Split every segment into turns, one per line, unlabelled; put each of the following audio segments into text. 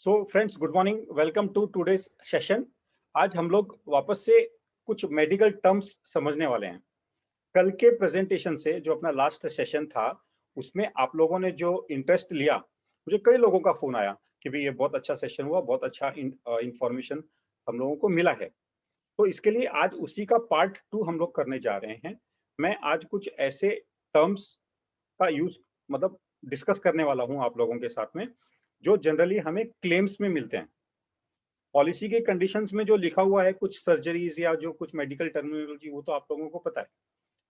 So friends, good morning, welcome to today's session. आज हम लोग वापस से कुछ मेडिकल टर्म्स समझने वाले हैं। कल के प्रेजेंटेशन से जो अपना लास्ट सेशन था उसमें आप लोगों ने जो इंटरेस्ट लिया, मुझे कई लोगों का फोन आया कि भाई ये बहुत अच्छा सेशन हुआ, बहुत अच्छा इंफॉर्मेशन हम लोगों को मिला है। तो इसके लिए आज उसी का पार्ट 2 हम लोग करने जा रहे हैं। मैं आज कुछ ऐसे टर्म्स का यूज मतलब डिस्कस करने वाला हूं आप लोगों के साथ में, जो जनरली हमें क्लेम्स में मिलते हैं। पॉलिसी के कंडीशंस में जो लिखा हुआ है कुछ सर्जरीज या जो कुछ मेडिकल टर्मिनोलॉजी, वो तो आप लोगों को पता है।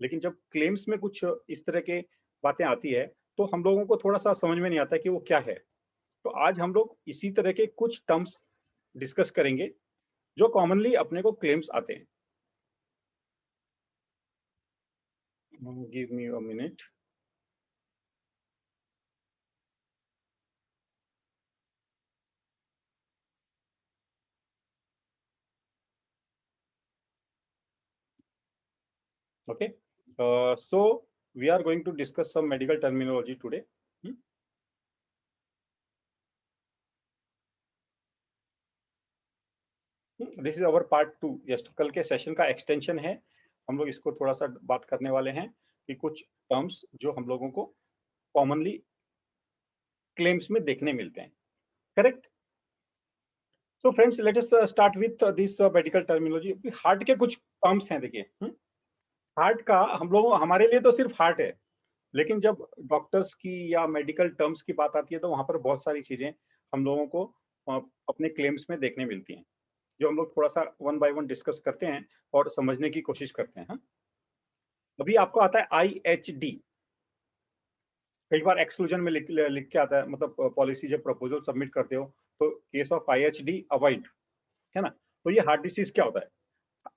लेकिन जब क्लेम्स में कुछ इस तरह के बातें आती है तो हम लोगों को थोड़ा सा समझ में नहीं आता कि वो क्या है। तो आज हम लोग इसी तरह के कुछ टर्म्स डिस्कस करेंगे जो कॉमनली अपने को क्लेम्स आते हैं। Give me a minute. Okay, so we are going to discuss some medical terminology today. This is our part 2। Just कल के सेशन का एक्सटेंशन है। हम लोग इसको थोड़ा सा बात करने वाले हैं कि कुछ टर्म्स जो हम लोगों को कॉमनली क्लेम्स में देखने मिलते हैं। Correct. So friends, let us start with this medical terminology. Heart के कुछ टर्म्स हैं, देखिए। हार्ट का हम लोग, हमारे लिए तो सिर्फ हार्ट है, लेकिन जब डॉक्टर्स की या मेडिकल टर्म्स की बात आती है तो वहां पर बहुत सारी चीजें हम लोगों को अपने क्लेम्स में देखने मिलती हैं, जो हम लोग थोड़ा सा वन बाय वन डिस्कस करते हैं और समझने की कोशिश करते हैं। अभी आपको आता है IHD। कई बार एक्सक्लूजन में लिख के आता है, मतलब पॉलिसी जब प्रपोजल सबमिट करते हो तो केस ऑफ IHD अवॉइड, है ना। तो ये हार्ट डिसीज क्या होता है?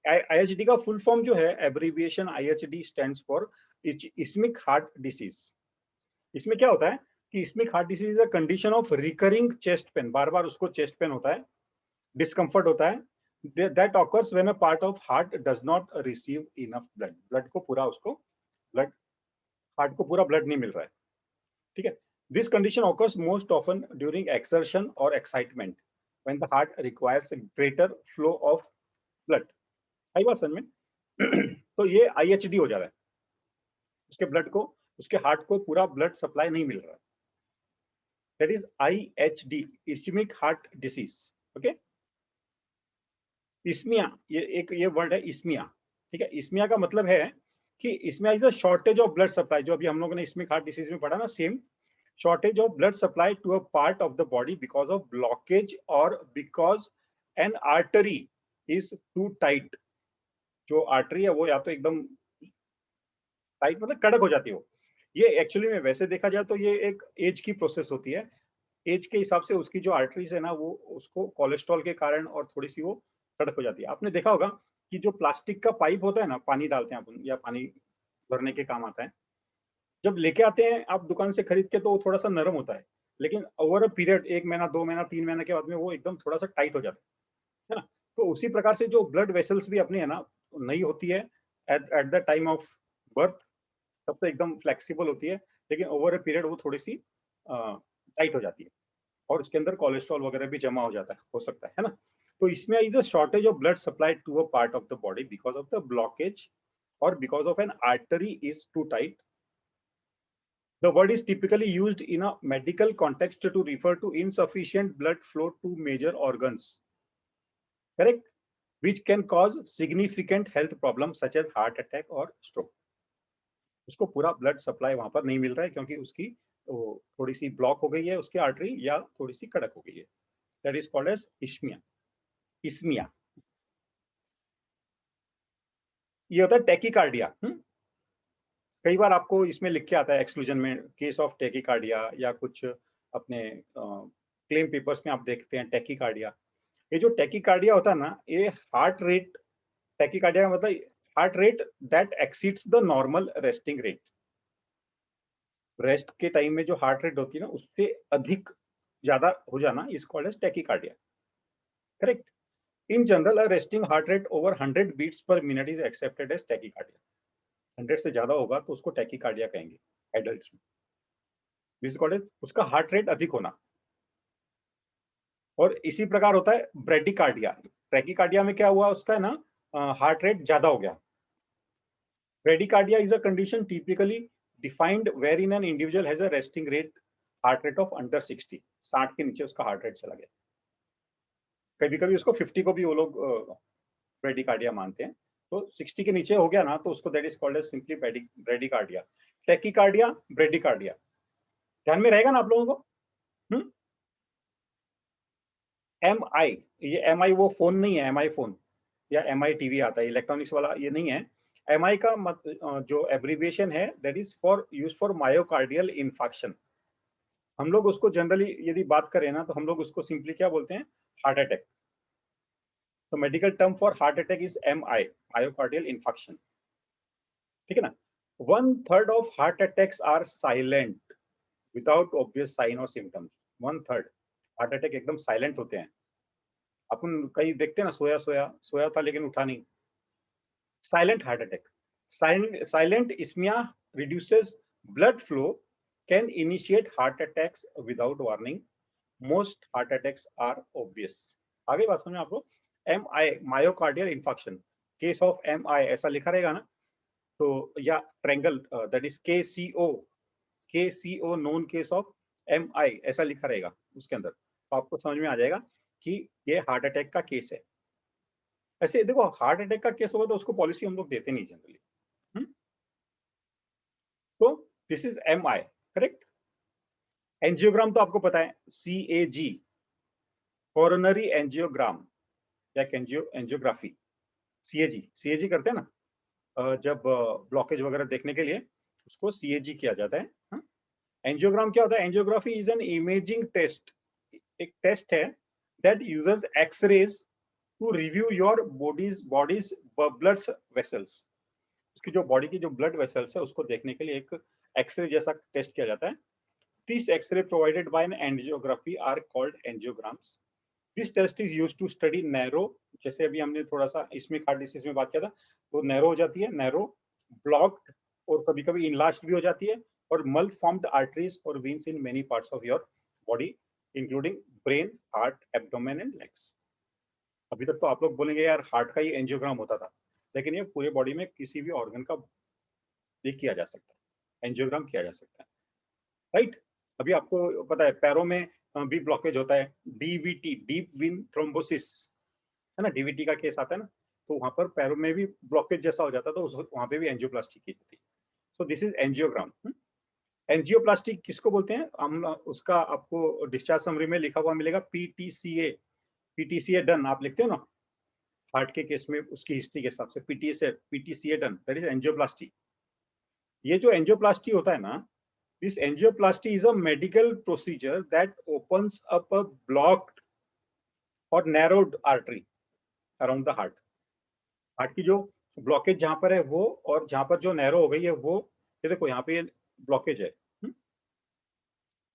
IHD का फुल फॉर्म जो है, abbreviation IHD stands for ischaemic heart disease. इसमें क्या होता है कि ischaemic heart disease is a condition of recurring chest pain, बार बार उसको चेस्ट पेन होता है, डिस्कम्फर्ट होता है, that occurs when a part of heart does not receive enough blood। Blood को पूरा उसको ब्लड हार्ट को पूरा ब्लड नहीं मिल रहा है, ठीक है। This condition occurs most often during exertion or excitement when the heart requires a greater flow of blood। आई बात समझ में? तो ये IHD हो जा रहा है, उसके ब्लड को, उसके हार्ट को पूरा ब्लड सप्लाई नहीं मिल रहा है। That is IHD, ischaemic heart disease. Okay. Ischaemia, ये वर्ड है इस्मिया, ठीक है। इस्मिया का मतलब है कि ischaemia is a shortage of blood supply, जो अभी हम लोगों ने इस्मिक हार्ट डिसीज में पढ़ा ना, same. Shortage of blood supply to a part of the body because of blockage और because an artery is too tight. जो आर्टरी है वो या तो एकदम टाइट, मतलब कड़क हो जाती हो। ये एक्चुअली में वैसे देखा जाए तो ये एक एज की प्रोसेस होती है। एज के हिसाब से उसकी जो आर्टरीज है ना, वो उसको कोलेस्ट्रॉल के कारण और थोड़ी सी वो कड़क हो जाती है। आपने देखा होगा कि जो प्लास्टिक का पाइप होता है ना, पानी डालते हैं अपन या पानी भरने के काम आता है, जब लेके आते हैं आप दुकान से खरीद के तो वो थोड़ा सा नरम होता है, लेकिन ओवर अ पीरियड, 1 महीना 2 महीना 3 महीने के बाद में वो एकदम थोड़ा सा टाइट हो जाता है ना। तो उसी प्रकार से जो ब्लड वेसल्स भी अपनी है ना, नई होती है at the time of birth, तब तो एकदम फ्लेक्सिबल होती है, लेकिन ओवर ए पीरियड वो थोड़ी सी टाइट हो जाती है और उसके अंदर कोलेस्ट्रॉल वगैरह भी जमा हो जाता है, हो सकता है ना। तो इसमें is a shortage of blood supply to a part of the body because of the blockage और because of an artery is too tight. The word is typically used in a medical context to refer to insufficient blood flow to major organs, correct, which can cause significant health problems such as heart attack or stroke। उसको पूरा blood supply वहां पर नहीं मिल रहा है क्योंकि उसकी थोड़ी सी ब्लॉक हो गई है, उसकी आर्टरी, या थोड़ी सी कड़क हो गई है। That is called as ischaemia. Ischaemia ये होता है टैकीकार्डिया। कई बार आपको इसमें लिख के आता है एक्सक्लूजन में, केस ऑफ टैकीकार्डिया, या कुछ अपने क्लेम पेपर्स में आप देखते हैं टैकीकार्डिया। ये जो टैकीकार्डिया होता है ना, ये हार्ट रेट, टैकीकार्डिया का मतलब heart rate that exceeds the normal resting rate. Rest के टाइम में जो हार्ट रेट होती है ना, उससे अधिक ज्यादा हो जाना is called as tachycardia. Correct. In general a resting heart rate over 100 beats per minute is accepted as tachycardia. 100 से ज्यादा होगा तो उसको टैकीकार्डिया कहेंगे एडल्ट्स में। दिस इज कॉल्ड एज उसका हार्ट रेट अधिक होना। और इसी प्रकार होता है ब्रेडिकार्डिया। ब्रेडिकार्डिया में क्या हुआ, उसका है ना हार्ट रेट ज्यादा हो गया। Bradycardia is a condition typically defined where in an individual has a resting rate heart rate of under 60, 60 के नीचे उसका हार्ट रेट चला गया। कभी कभी उसको 50 को भी वो लोग ब्रेडिकार्डिया मानते हैं। तो 60 के नीचे हो गया ना तो उसको that is called as simply bradycardia. Tachycardia, bradycardia, ध्यान में रहेगा ना आप लोगों को। एम आई, ये एम आई वो फोन नहीं है, एम आई फोन या एम आई टीवी आता है इलेक्ट्रॉनिक्स वाला, ये नहीं है। एम आई का जो एब्रीविएशन है that is for use for myocardial infarction. हम लोग उसको जनरली यदि बात करें ना तो हम लोग उसको सिंपली क्या बोलते हैं, हार्ट अटैक। तो medical term for heart attack is M I, myocardial infarction, ठीक है ना। 1/3 of heart attacks are silent without obvious sign और सिम्टम्स। 1/3 हार्ट अटैक एकदम साइलेंट होते हैं। अपन कहीं देखते हैं ना, सोया सोया सोया था लेकिन उठा नहीं, silent heart attack. Silent ischaemia reduces blood flow, can initiate heart attacks without warning. Most heart attacks are obvious. आगे बात समझ आपको। M I myocardial infarction, case of M I ऐसा लिखा रहेगा ना, तो या ट्रेंगल दैट इज के सी ओ known case of M I ऐसा लिखा रहेगा उसके अंदर, तो आपको समझ में आ जाएगा कि ये हार्ट अटैक का केस है। ऐसे देखो, हार्ट अटैक का केस होगा तो उसको पॉलिसी हम लोग देते नहीं जनरली। तो this is M I, correct. Angiogram तो आपको पता है, CAG, कोरोनरी एंजियोग्राम या एंजियोग्राफी। CAG करते हैं ना जब ब्लॉकेज वगैरह देखने के लिए उसको CAG किया जाता है। एंजियोग्राम क्या होता है, angiography is an imaging test, एक टेस्ट है that uses X rays to review your body's blood vessels. उसकी जो बॉडी की जो ब्लड वेसल्स है उसको देखने के लिए एक एक्सरे जैसा टेस्ट किया जाता है। These X-ray provided by an angiography are called angiograms. This test is used to study narrow, जैसे अभी हमने थोड़ा सा इसमें हार्ट डिसीज में बात किया था, तो नैरो हो जाती है, नैरो ब्लॉक्ड और कभी कभी इनलार्ज्ड भी हो जाती है, और मल फॉर्म्ड आर्टरीज और veins in many parts of your body including brain, heart, abdomen and legs. अभी तक तो आप लोग बोलेंगे यार हार्ट का ही एंजियोग्राम होता था, लेकिन ये पूरे बॉडी में किसी भी ऑर्गन का ये किया जा सकता है, एंजियोग्राम किया जा सकता है, राइट। अभी आपको पता है पैरों में भी ब्लॉकेज होता है, DVT, डीप वेन थ्रोम्बोसिस, है ना, DVT का केस आता है ना, तो वहां पर पैरों में भी ब्लॉकेज जैसा हो जाता है, तो वहां पे भी एंजियोप्लास्टी की जाती है। So this is angiogram. Angioplasty किसको बोलते हैं, हम उसका आपको डिस्चार्ज समरी में लिखा हुआ मिलेगा, PTCA डन, आप लिखते हो ना हार्ट के केस में उसकी हिस्ट्री के हिसाब से, PTCA done, that is angioplasty. ये जो एंजियोप्लास्टी होता है ना, this angioplasty is a medical procedure that opens up a blocked or narrowed artery around the heart. Heart की जो ब्लॉकेज जहां पर है वो, और जहां पर जो नैरो हो गई है वो, ये देखो यहाँ पे ये ब्लॉकेज है,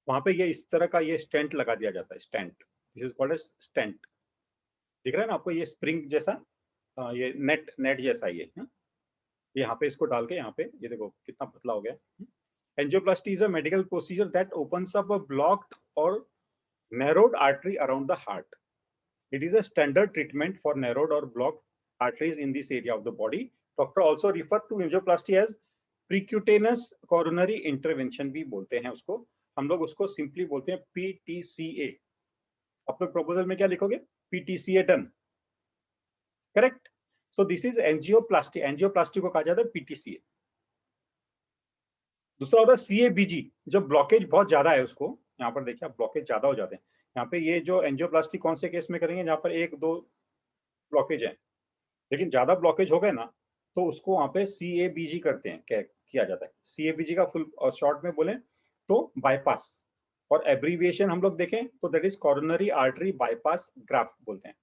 वहां पे ये इस तरह का ये स्टेंट लगा दिया जाता है, stent, this is called as stent. दिख रहा है ना आपको ये स्प्रिंग जैसा, ये नेट जैसा ये यहाँ पे इसको डाल के, यहाँ पे ये देखो कितना पतला हो गया। Angioplasty is a medical procedure that opens up a blocked or narrowed artery around the heart. It is a standard treatment for narrowed or blocked arteries in this area of the body. Doctor also refer to angioplasty as percutaneous coronary intervention भी बोलते हैं उसको, हम लोग उसको simply बोलते हैं PTCA। आप लोग प्रपोजल में क्या लिखोगे, PTCA done, correct. So this is angioplasty, angioplasty को कहा जाता है PTCA। दूसरा होता है CABG, जब ब्लॉकेज बहुत ज्यादा है उसको, यहाँ पर देखिए आप ब्लॉकेज ज्यादा हो जाते हैं, यहाँ पे ये जो एंजियोप्लास्टी कौन से केस में करेंगे, जहाँ पर 1-2 ब्लॉकेज है, लेकिन ज्यादा ब्लॉकेज हो गए ना तो उसको वहाँ पे CABG करते हैं, किया जाता है। CABG का फुल और शॉर्ट में बोले तो बाईपास, और एब्रीविएशन हम लोग देखें तो that is coronary artery bypass graft बोलते हैं।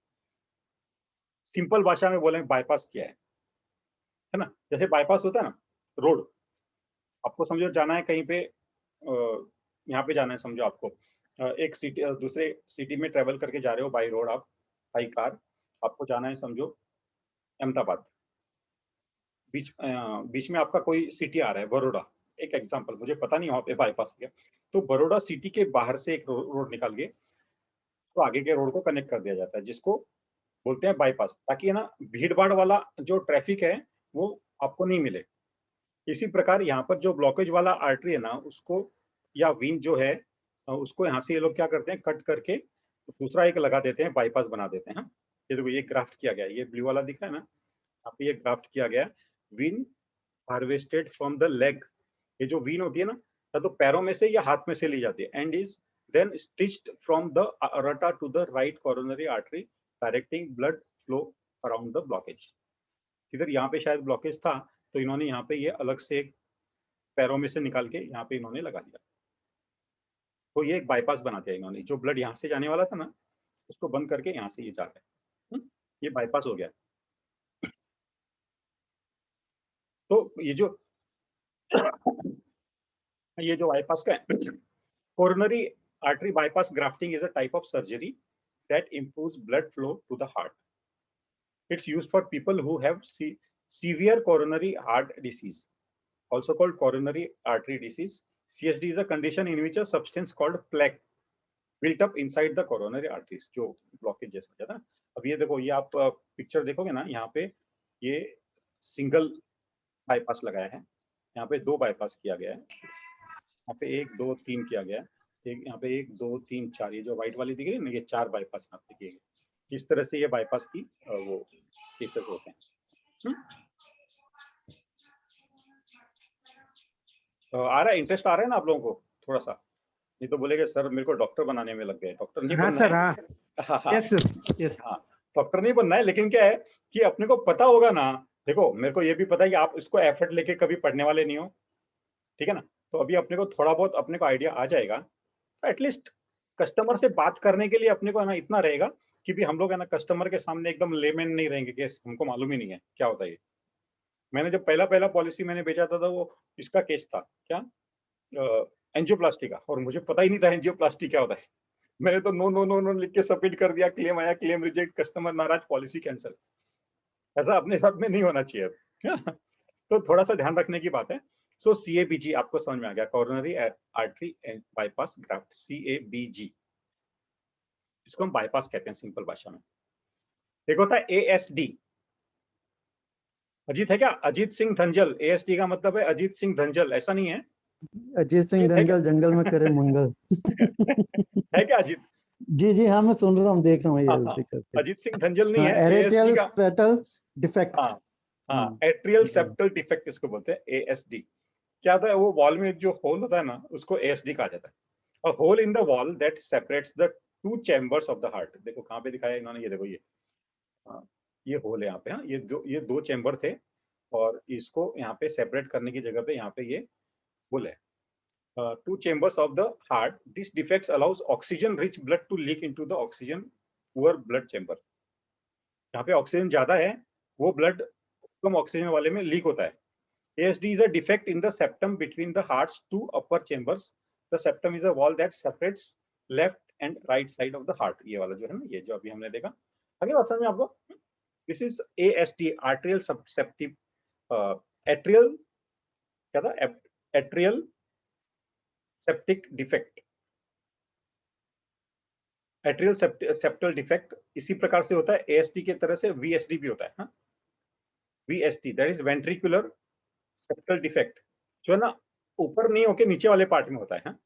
सिंपल भाषा में बोले बाईपास क्या है ना, जैसे बाईपास होता है ना रोड, आपको समझो जाना है कहीं पे, यहाँ पे जाना है, समझो आपको एक सिटी दूसरे सिटी में ट्रेवल करके जा रहे हो बाई रोड, आप बाई कार, आपको जाना है समझो अहमदाबाद, बीच में आपका कोई सिटी आ रहा है बड़ौदा, एक एग्जांपल, मुझे पता नहीं वहाँ पे बाईपास किया, तो बड़ौदा सिटी के बाहर से एक रोड निकाल के तो आगे के रोड को कनेक्ट कर दिया जाता है, जिसको बोलते हैं बाईपास, ताकि है ना भीड़ भाड़ वाला जो ट्रैफिक है वो आपको नहीं मिले। इसी प्रकार यहाँ पर जो ब्लॉकेज वाला आर्टरी है ना, उसको या वेन जो है उसको यहाँ से ये लोग क्या करते हैं, कट करके दूसरा एक लगा देते हैं, बाईपास बना देते हैं। ये देखो ये ग्राफ्ट किया गया है, ये ब्लू वाला दिख रहा है ना, यहाँ पे ये ग्राफ्ट किया गया है। When harvested from the leg, ये जो वेन होती है ना, या तो पैरों में से या हाथ में से ली जाती है, and is then stitched from the aorta to the right coronary artery, directing blood flow around the blockage. इधर यहाँ पे शायद ब्लॉकेज था, तो इन्होंने यहाँ पे ये अलग से एक पैरों में से निकाल के यहाँ पे इन्होंने लगा दिया। तो ये एक बाईपास बना दिया इन्होंने, जो ब्लड यहाँ से जाने वाला था ना, उसको बंद करके यहाँ से ये जा रहा है। ये बाईपास हो गया। तो ये जो बाईपास का है, coronary artery bypass grafting is a type of surgery that improves blood flow to the heart. It's used for people who have severe coronary heart disease, also called coronary artery disease. CHD is a condition in which a substance called plaque built up inside the coronary arteries, जो blockage जैसा हो जाता है। अब ये देखो, ये आप पिक्चर देखोगे ना, यहाँ पे ये सिंगल बाईपास लगाया है, यहाँ पे 2 बाईपास किया गया है, यहाँ पे 1 2 3 किया गया है, एक यहाँ पे 1 2 3 4, ये जो व्हाइट वाली दिख रही है ना, ये 4 बाईपास यहाँ पे किए गए। इस तरह से ये बाईपास की वो इस तरह से होते हैं। आ रहा है, इंटरेस्ट आ रहा है ना आप लोगों को थोड़ा सा? नहीं तो बोलेगे सर मेरे को डॉक्टर बनाने में लग गए। डॉक्टर नहीं बनना
सर,
है।
Yes sir, yes.
हाँ, डॉक्टर नहीं बनना है, लेकिन क्या है कि अपने को पता होगा ना। देखो मेरे को ये भी पता है कि आप इसको एफर्ट लेके कभी पढ़ने वाले नहीं हो, ठीक है ना। तो अभी अपने को थोड़ा बहुत अपने को आइडिया आ जाएगा, तो एटलीस्ट कस्टमर से बात करने के लिए अपने को है ना इतना रहेगा कि भी हम लोग है ना कस्टमर के सामने एकदम लेमैन नहीं रहेंगे कि हमको मालूम ही नहीं है क्या होता है ये। मैंने जब पहला पॉलिसी मैंने बेचा था वो इसका केस था क्या, एंजियोप्लास्टी का, और मुझे पता ही नहीं था एंजियोप्लास्टी क्या होता है। मैंने तो नो नो नो नो लिख के सबमिट कर दिया, क्लेम आया, क्लेम रिजेक्ट, कस्टमर नाराज, पॉलिसी कैंसिल। ऐसा अपने साथ में नहीं होना चाहिए। तो थोड़ा सा ध्यान रखने की बात है। सो CABG आपको समझ में आ गया, coronary artery bypass graft, CABG, इसको हम बाईपास कहते हैं सिंपल भाषा में। एक होता है ASD। अजीत है क्या? अजीत सिंह धंजल। ASD का मतलब है अजीत सिंह धंजल, ऐसा नहीं है?
अजीत सिंह धंजल जंगल में करे मंगल।
है क्या अजीत?
जी जी, हाँ मैं सुन रहा हूँ, देख रहा हूँ
हाँ,
ये।
अजीत सिंह धंजल नहीं है।
एरियल
ASD का
सेप्टल डिफेक्ट।
हाँ, एट्रियल सेप्टल डिफेक्ट इसको बोलते हैं, ASD। क्या होता है, वो वॉल में जो होल होता है ना, उसको ASD कहा जाता है। A hole in the wall that separates the 2 chambers of the heart. देखो कहाँ पे दिखाया इन्होंने, ये देखो ये, हाँ, ये होल है यहाँ पे। हाँ, ये दो चैम्बर थे, और इसको यहाँ पे सेपरेट करने की जगह पे यहाँ पे ये होल है। 2 chambers of the heart. This defects allows oxygen-rich blood to leak into the oxygen-poor blood chamber. यहाँ पे ऑक्सीजन ज्यादा है, वो ब्लड कम ऑक्सीजन वाले में लीक होता है। ASD is a defect in the septum between the heart's 2 upper chambers. The septum is a wall that separates left and right side of the heart. ये वाला जो है ना, ये जो अभी हमने देखा। आगे बात समझ में आपको? This is ASD, arterial septic, atrial क्या था? Atrial septic defect, atrial septal defect. इसी प्रकार से होता है ASD के तरह से VSD भी होता है। हाँ? VSD that is ventricular septal defect, जो है ना ऊपर नहीं होके नीचे वाले पार्ट में होता है। हाँ?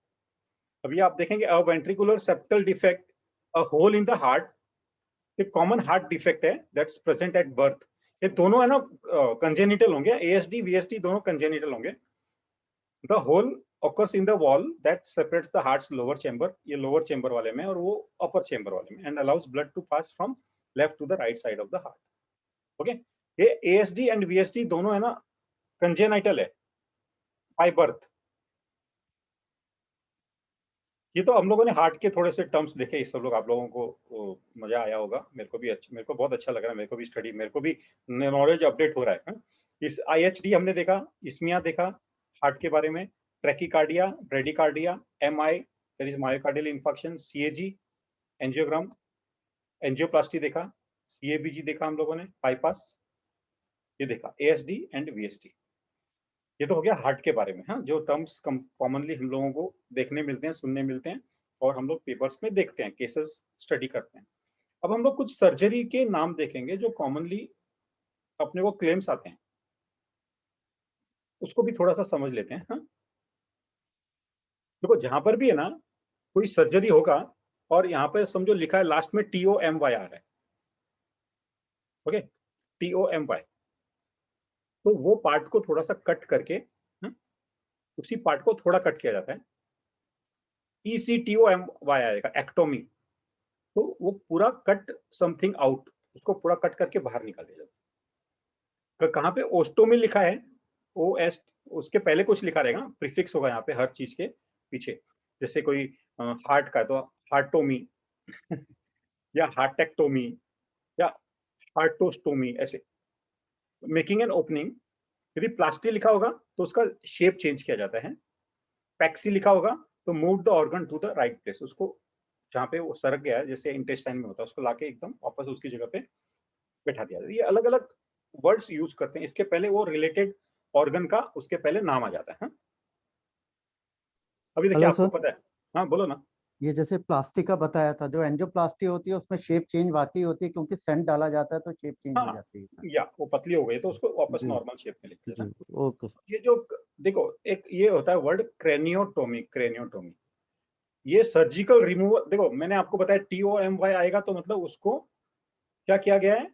अभी आप देखेंगे a ventricular septal defect, a hole in the heart, एक कॉमन हार्ट डिफेक्ट है दैट्स प्रेजेंट एट बर्थ। ये दोनों है ना कंजेनिटल होंगे, ASD VSD दोनों कंजेनिटल होंगे। The hole occurs in the wall that separates the heart's lower chamber, ये lower chamber वाले में, और वो upper chamber वाले में, and allows blood to pass from left to the right side of the heart. Okay? ये ASD and VSD दोनों है ना congenital है by birth। ये तो हम लोगों ने हार्ट के थोड़े से टर्म्स देखे, इस सब लोग आप लोगों को मजा आया होगा। मेरे को बहुत अच्छा लग रहा है, मेरे को भी स्टडी, मेरे को भी नॉलेज अपडेट हो रहा है। इस IHD हमने देखा, इस्मिया देखा हार्ट के बारे में, tachycardia, bradycardia, MI that is myocardial infarction, CAG angiogram, angioplasty देखा, CABG देखा हम लोगों ने, बाईपास ये देखा, ASD एंड VSD। ये तो हो गया हार्ट के बारे में। हाँ, जो टर्म्स कॉमनली हम लोगों को देखने मिलते हैं, सुनने मिलते हैं, और हम हम लोग पेपर्स में देखते हैं, केसेस स्टडी करते हैं। अब हम लोग कुछ सर्जरी के नाम देखेंगे जो कॉमनली अपने को क्लेम्स आते हैं, उसको भी थोड़ा सा समझ लेते हैं। हाँ, देखो जहां पर भी है ना कोई सर्जरी होगा और यहाँ पे समझो लिखा है लास्ट में TOMY आ रहा है, ओके, TOMY, तो वो पार्ट को थोड़ा सा कट करके, उसी पार्ट को थोड़ा कट किया जाता है, ECTOMY आएगा, एक्टोमी। तो वो पूरा कट समथिंग आउट, उसको पूरा कट करके बाहर निकाल दिया जाता है। कहाँ पे ओस्टोमी लिखा है, OS, उसके पहले कुछ लिखा रहेगा, प्रीफिक्स होगा यहाँ पे हर चीज के पीछे। जैसे कोई हार्ट का है तो हार्टोमी या हार्टेक्टोमी या हार्टोस्टोमी, ऐसे। मेकिंग एन ओपनिंग, यदि प्लास्टी लिखा होगा तो उसका शेप चेंज किया जाता है। पैक्सी लिखा होगा तो move the organ to the right place, उसको जहाँ पे वो सरक गया है जैसे इंटेस्टाइन में होता है उसको लाके एकदम वापस उसकी जगह पे बैठा दिया जाता है। ये अलग अलग वर्ड्स यूज करते हैं, इसके पहले वो रिलेटेड ऑर्गन का उसके पहले नाम आ जाता है। हाँ? अभी देखिए
हेलो
आपको
सर,
पता है, हाँ बोलो ना।
ये जैसे प्लास्टिक का बताया था, जो एंजियोप्लास्टी होती है उसमें शेप चेंज वाकई होती है, क्योंकि सेंट डाला जाता है तो शेप चेंज हो
हाँ,
जाती है।
या वो पतली हो गई तो उसको वापस
जी
नॉर्मल शेप में लिख देना।
जी, ओके सर।
ये जो देखो एक ये होता है वर्ड क्रेनियोटोमी, क्रेनियोटोमी, ये सर्जिकल रिमूवल। देखो मैंने आपको बताया TOMY आएगा तो मतलब उसको क्या किया गया है,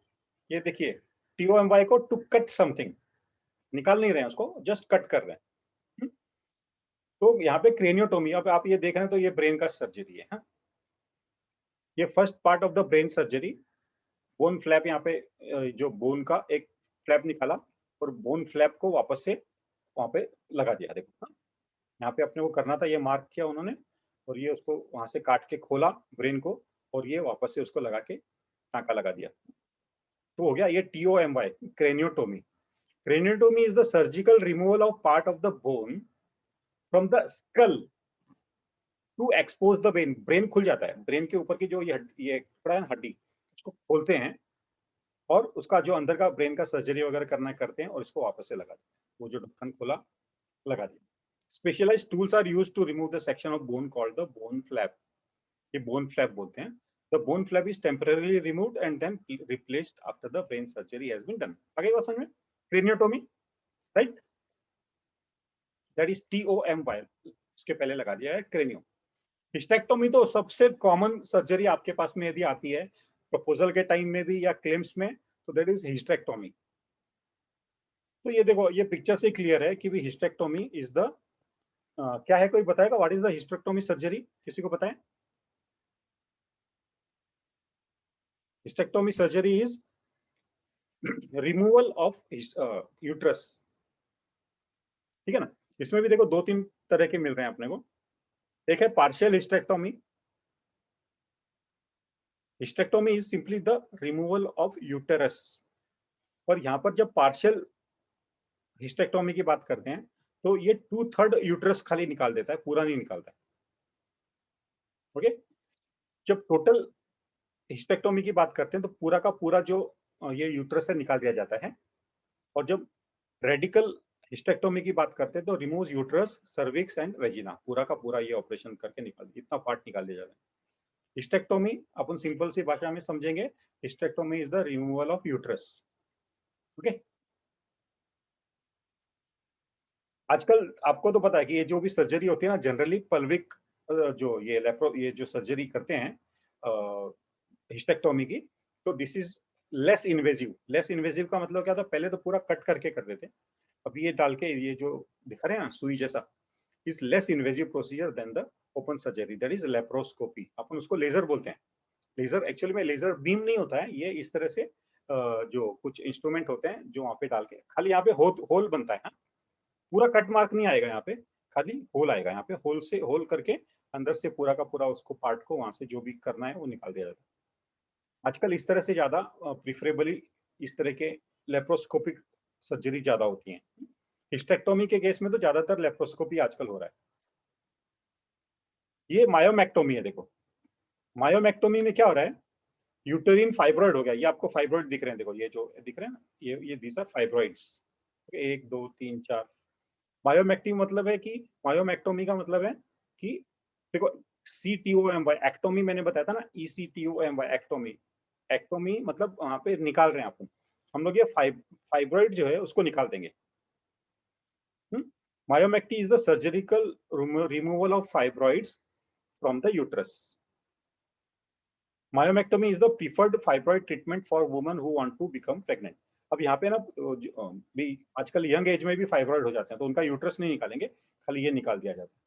ये देखिए TOMY को टू कट समथिंग, निकाल नहीं रहे हैं उसको, जस्ट कट कर रहे हैं। तो यहाँ पे क्रेनियोटोमी, अब आप ये देख रहे हैं तो ये ब्रेन का सर्जरी है। हाँ? ये first part of the brain surgery, bone flap यहाँ पे जो बोन का एक फ्लैप निकाला और बोन फ्लैप को वापस से वहां पे लगा दिया। देखो हाँ? यहाँ पे अपने को करना था, ये मार्क किया उन्होंने और ये उसको वहां से काट के खोला ब्रेन को और ये वापस से उसको लगा के टाँका लगा दिया। तो हो गया ये TOMY, craniotomy. Craniotomy is the surgical removal of part of the bone from the skull to expose the brain. Brain खुल जाता है, ब्रेन के ऊपर की जो ये टुकड़ा है हड्डी, उसको खोलते हैं और उसका जो अंदर का ब्रेन का सर्जरी वगैरह करना करते हैं और इसको वापस से लगा देते हैं। वो जो ढक्कन खोला लगा दिया। Specialised tools are used to remove the section of bone called the bone flap, ये बोन फ्लैप बोलते हैं। The bone flap is temporarily removed and then replaced after the brain surgery has been done. आगे बात समझ में? Craniotomy, right, that is TOMY, उसके पहले लगा दिया है क्रेनियो। हिस्टेक्टोमी तो सबसे कॉमन सर्जरी आपके पास में यदि आती है प्रपोजल के टाइम में भी या क्लेम्स में, तो दैट इज हिस्टेक्टोमी। तो ये देखो ये पिक्चर से क्लियर है कि भी हिस्टेक्टोमी इज द क्या है, कोई बताएगा what is the hysterectomy surgery, किसी को पता है? Hysterectomy surgery is removal of uterus, ठीक है ना। इसमें भी देखो दो तीन तरह के मिल रहे हैं अपने को। एक है partial hysterectomy, hysterectomy is simply the removal of uterus. और यहाँ पर जब पार्शियल हिस्टेक्टोमी की बात करते हैं तो ये 2/3 यूट्रस खाली निकाल देता है, पूरा नहीं निकालता है। ओके, जब टोटल हिस्टेक्टोमी की बात करते हैं तो पूरा का पूरा जो ये यूट्रस से निकाल दिया जाता है। और जब रेडिकल हिस्टेक्टोमी की बात करते हैं तो remove uterus, cervix and vagina, पूरा का पूरा ये ऑपरेशन करके निकाल, इतना पार्ट निकाल दिया जाता है। हिस्टेक्टोमी अपन सिंपल सी भाषा में समझेंगे, hysterectomy is the removal of uterus. Okay, आजकल आपको तो पता है कि ये जो भी सर्जरी होती है ना जनरली पल्विक, जो ये जो सर्जरी करते हैं हिस्टेक्टोमी की, तो this is less invasive. Less invasive का मतलब क्या था, पहले तो पूरा कट करके कर देते, अब ये डाल के ये जो दिखा रहे हैं ना सुई जैसा, is less invasive procedure than the open surgery, that is laparoscopy. अपन उसको लेजर बोलते हैं। लेजर एक्चुअली में लेजर बीम नहीं होता है, ये इस तरह से जो कुछ इंस्ट्रूमेंट होते हैं जो वहाँ पे डाल के खाली यहाँ पे होल बनता है। पूरा कट मार्क नहीं आएगा यहाँ पे, खाली होल आएगा, यहाँ पे होल से होल करके अंदर से पूरा का पूरा उसको पार्ट को वहां से जो भी करना है वो निकाल दिया जाता है। आजकल इस तरह से ज्यादा प्रिफरेबली इस तरह के लेप्रोस्कोपिक सर्जरी ज्यादा होती है। हिस्टेक्टोमी के केस में तो ज्यादातर लेप्रोस्कोपी आजकल हो रहा है। ये मायोमेक्टोमी है, देखो मायोमेक्टोमी में क्या हो रहा है, यूटेरिन फाइब्रॉइड हो गया, ये आपको फाइब्रॉइड दिख रहे हैं, देखो ये जो दिख रहे हैं ना, ये दीज आर फाइब्रॉइड्स, 1 2 3 4। मायोमेक्टोमी मतलब है कि मायोमेक्टोमी का मतलब है कि देखो CTOMY एक्टोमी मैंने बताया था ना, ECTOMY एक्टोमी। एक्टोमी मतलब वहां पे निकाल रहे हैं आपको, हम लोग ये फाइब्रॉइड जो है उसको निकाल देंगे। Myomectomy is the surgical removal of fibroids from the uterus. Myomectomy is the preferred fibroid treatment for women who want to become pregnant. अब यहाँ पे ना भी आजकल यंग एज में भी फाइब्रॉइड हो जाते हैं, तो उनका यूट्रस नहीं निकालेंगे, खाली ये निकाल दिया जाता है।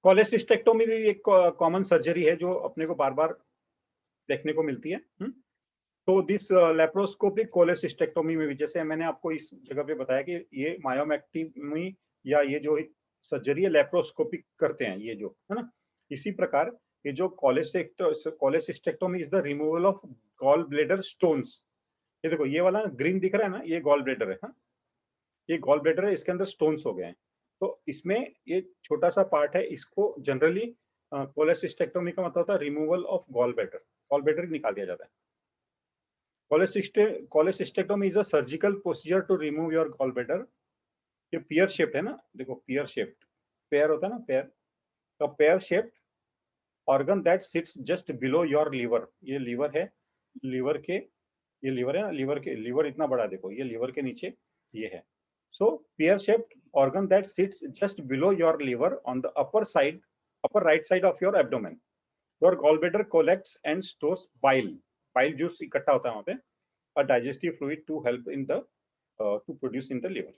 कोलेसिस्टेक्टोमी भी एक कॉमन सर्जरी है जो अपने को बार बार देखने को मिलती है। तो दिस लेप्रोस्कोपिक कोलेसिस्टेक्टोमी में भी, जैसे मैंने आपको इस जगह पे बताया कि ये मायोमेक्टोमी या ये जो सर्जरी है लेप्रोस्कोपिक करते हैं ये जो है ना, इसी प्रकार ये जो cholecystectomy is the removal of gall bladder stones. ये देखो ये वाला ग्रीन दिख रहा है ना, ये गॉल ब्लेडर है। ये गॉल ब्लेडर है, इसके अंदर स्टोन्स हो गए हैं, तो इसमें ये छोटा सा पार्ट है, इसको जनरली कोलेसिस्टेक्टोमी का मतलब होता है रिमूवल ऑफ गॉल ब्लेडर निकाल दिया जाता है। Cholecystectomy is a surgical procedure to remove your gall bladder. ये पेयर शेप्ड है ना, देखो पेयर शेप्ड, पेयर होता है ना, pear shaped organ that sits just below your liver. ये लीवर है, लीवर के, ये लीवर है ना, लीवर इतना बड़ा देखो, ये लीवर के नीचे ये है। So pear shaped organ that sits just below your liver on the upper right side of your abdomen. Your gallbladder collects and stores bile juice इकट्ठा होता है वहाँ पे, a digestive fluid to help in the to produce in the liver.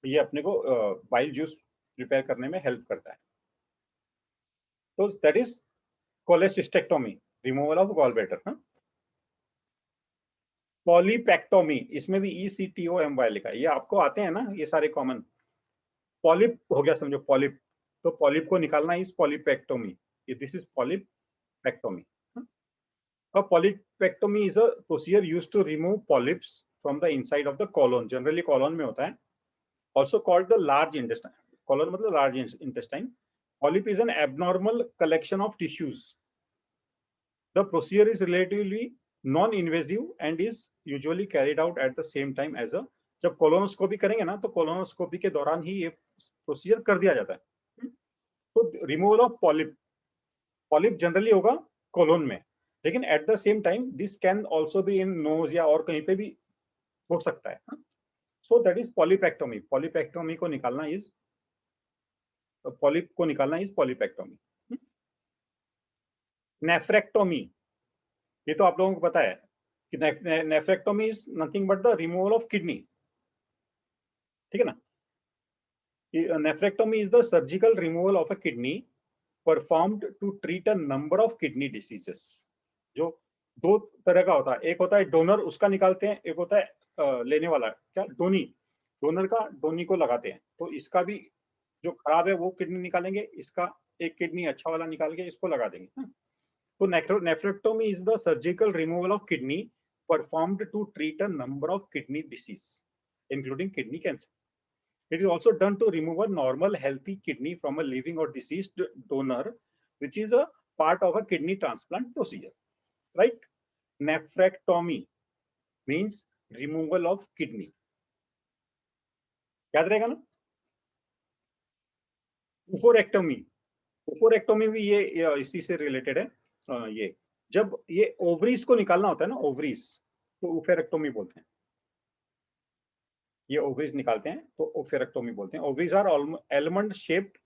ये अपने को bile juice prepare करने में हेल्प करता है। तो that is cholecystectomy, removal of gallbladder. पॉलीपेक्टोमी, इसमें भी ECTOMY लिखा है, ये आपको आते हैं ना ये सारे कॉमन। पॉलिप हो गया समझो, पॉलिप, तो पॉलिप को निकालना इस polypectomy, this is polypectomy. Polypectomy is a procedure used to remove polyps from the inside of the colon, generally colon में होता है, also called the large intestine. Colon मतलब large intestine. Polyp is an abnormal collection of tissues. The procedure is relatively non-invasive and is usually carried out at the same time as a, जब colonoscopy करेंगे ना तो colonoscopy के दौरान ही ये procedure कर दिया जाता है। तो रिमूवल ऑफ पॉलिप जनरली होगा कोलोन में, लेकिन at the same time this can also be in knows या और कहीं पे भी हो सकता है। So that is polypectomy. पॉलीपेक्टोमी को निकालना इज, पॉलिप को निकालना इज पॉलीपेक्टोमी। नेफ्रेक्टोमी, ये तो आप लोगों को पता है कि nephrectomy is nothing but the removal of kidney, ठीक है ना। Nephrectomy is the surgical removal of a kidney performed to treat a number of kidney diseases. जो दो तरह का होता है, एक होता है डोनर, उसका निकालते हैं, एक होता है लेने वाला, क्या डोनी, डोनर का डोनी को लगाते हैं। तो इसका भी जो खराब है वो किडनी निकालेंगे, इसका एक किडनी अच्छा वाला निकाल के इसको लगा देंगे। So nephrectomy is the surgical removal of kidney performed to treat a number of kidney disease, including kidney cancer. It is also done to remove a normal healthy kidney from a living or deceased donor, which is a part of a kidney transplant procedure. Right? Nephrectomy means removal of kidney. याद रहेगा ना? ओफोरेक्टोमी, ओफोरेक्टोमी भी ये इसी से related है। ये जब ये ओवरीज को निकालना होता है ना, ओवरीज, तो ओफेरेक्टोमी बोलते हैं। ये ओवरीज निकालते हैं तो ओफेरेक्टोमी बोलते हैं। Ovaries are almond shaped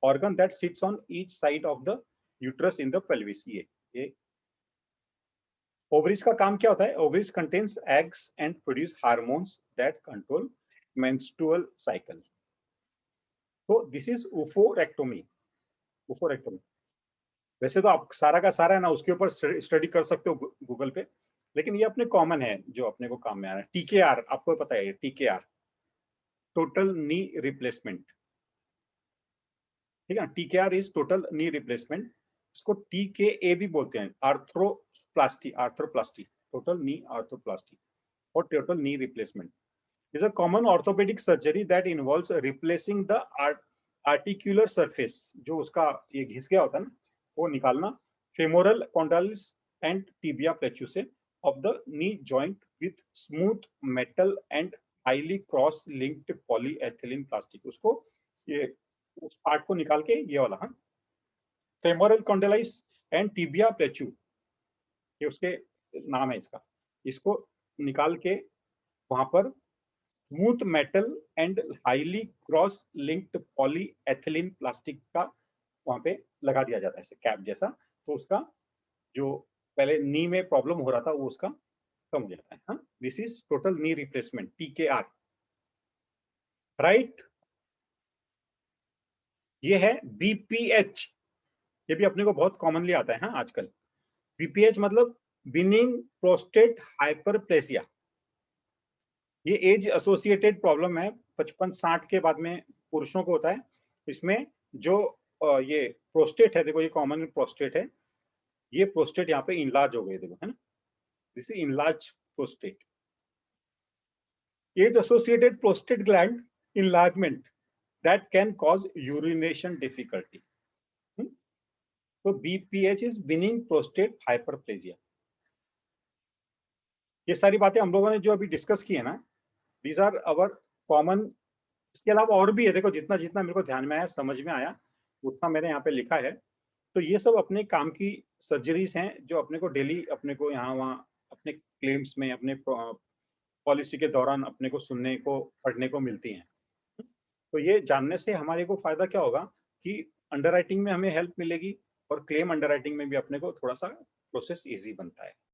organ that sits on each side of the uterus in the pelvis। ये ओवरीज का काम क्या होता है? Ovaries contains eggs and produce hormones that control menstrual cycle। तो दिस इज ओफोरेक्टोमी। ओफोरेक्टोमी वैसे तो आप सारा का सारा है ना उसके ऊपर स्टडी कर सकते हो गूगल पे, लेकिन ये अपने कॉमन है जो अपने को काम में आ रहा है। TKR आपको पता है, TKR टोटल नी रिप्लेसमेंट, ठीक है। TKR is total knee replacement, इसको TKA भी बोलते हैं, आर्थ्रोप्लास्टी, टोटल नी आर्थ्रोप्लास्टी और total knee replacement is a common orthopaedic surgery that involves replacing the articular surface, जो उसका ये घिस गया होता है ना वो निकालना, femoral condyles and tibia plateaus of the knee joint with smooth metal and highly cross linked polyethylene plastic। उसको ये उस पार्ट को निकाल के ये वाला, हाँ, फेमोरल कॉन्डिलाइस एंड टिबिया प्लेचू, ये उसके नाम है इसका, इसको निकाल के वहां पर smooth metal and highly cross linked polyethylene plastic का वहां पे लगा दिया जाता है, ऐसे कैप जैसा, तो उसका जो पहले नी में प्रॉब्लम हो रहा था वो उसका कम हो जाता है। हाँ, this is total knee replacement, TKR, right. ये है BPH, ये भी अपने को बहुत कॉमनली आता है, हाँ, आजकल। BPH मतलब बिनिन प्रोस्टेट हाइपरप्लेसिया, ये एज एसोसिएटेड प्रॉब्लम है, 55-60 के बाद में पुरुषों को होता है। इसमें जो ये प्रोस्टेट है, देखो ये कॉमन प्रोस्टेट है, ये प्रोस्टेट यहाँ पे इनलार्ज हो गए, देखो, है ना, this is enlarge prostate. Age associated prostate gland enlargement that can cause urination difficulty. So BPH is benign prostate hyperplasia. ये सारी बातें हम लोगों ने जो अभी डिस्कस की है ना, these are our common, इसके अलावा और भी है, देखो जितना जितना मेरे को ध्यान में आया, समझ में आया, उतना मैंने यहाँ पे लिखा है। तो ये सब अपने काम की सर्जरीज हैं जो अपने को डेली अपने को यहाँ वहाँ अपने क्लेम्स में, अपने पॉलिसी के दौरान अपने को सुनने को, पढ़ने को मिलती हैं। तो ये जानने से हमारे को फायदा क्या होगा कि अंडरराइटिंग में हमें हेल्प मिलेगी और क्लेम अंडरराइटिंग में भी अपने को थोड़ा सा प्रोसेस इजी बनता है।